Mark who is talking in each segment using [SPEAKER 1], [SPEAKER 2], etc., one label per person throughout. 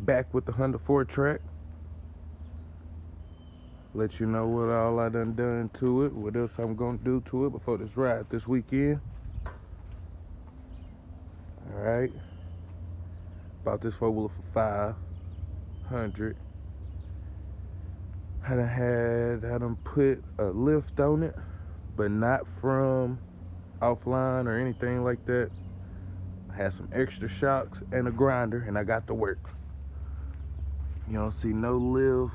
[SPEAKER 1] back with the Honda Fourtrax. Let you know what all I done to it, what else I'm gonna do to it before this ride this weekend. Alright. Bought this four-wheeler for $500. I done put a lift on it, but not from offline or anything like that. I had some extra shocks and a grinder, and I got to work. You don't see no lift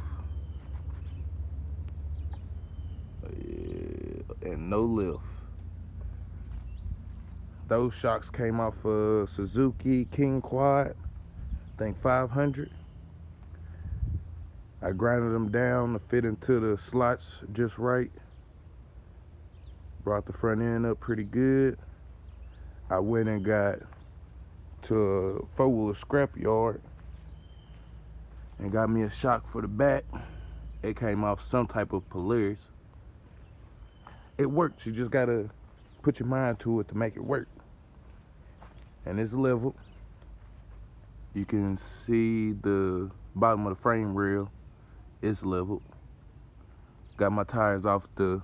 [SPEAKER 1] and no lift. Those shocks came off a Suzuki King Quad, I think 500. I grinded them down to fit into the slots just right. Brought the front end up pretty good. I went and got to a four-wheeler scrap yard and got me a shock for the back. It came off some type of Polaris. It works, you just gotta put your mind to it to make it work. And it's level. You can see the bottom of the frame rail. It's leveled. Got my tires off the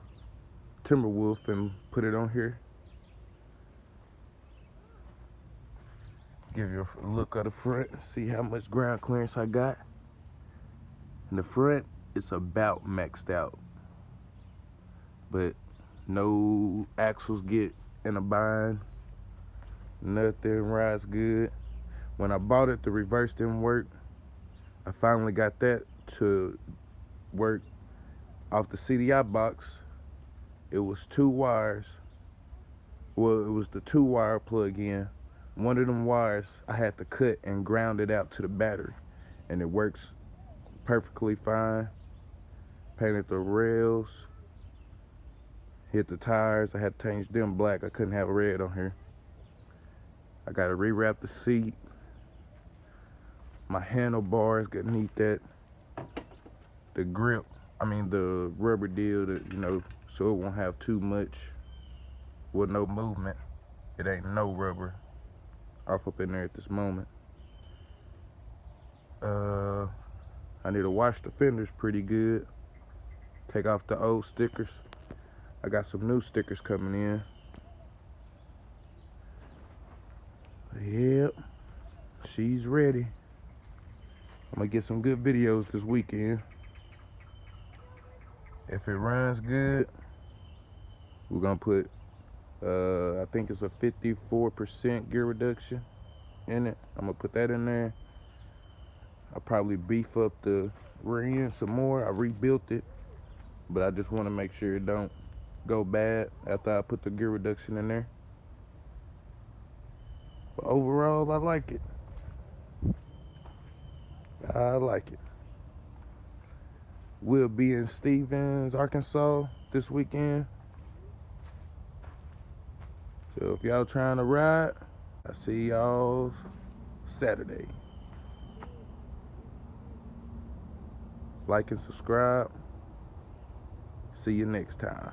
[SPEAKER 1] Timberwolf and put it on here. Give you a look at the front, see how much ground clearance I got. In the front, it's about maxed out, but no axles get in a bind. Nothing rides good. When I bought it, the reverse didn't work. I finally got that to work off the CDI box. It was 2 wires. Well, it was the 2-wire plug-in. One of them wires I had to cut and ground it out to the battery, and it works perfectly fine. Painted the rails, hit the tires. I had to change them black. I couldn't have red on here. I got to rewrap the seat. My handlebars gonna need that. The grip, the rubber deal, so it won't have too much with no movement. It ain't no rubber off up in there at this moment. I need to wash the fenders pretty good. Take off the old stickers. I got some new stickers coming in. Yep, she's ready. I'm gonna get some good videos this weekend. If it runs good, we're gonna put, I think it's a 54% gear reduction in it. I'm gonna put that in there. I'll probably beef up the rear end some more. I rebuilt it, but I just wanna make sure it don't go bad after I put the gear reduction in there. But overall, I like it. I like it. We'll be in Stevens, Arkansas this weekend. So if y'all trying to ride, I see y'all Saturday. Like and subscribe. See you next time.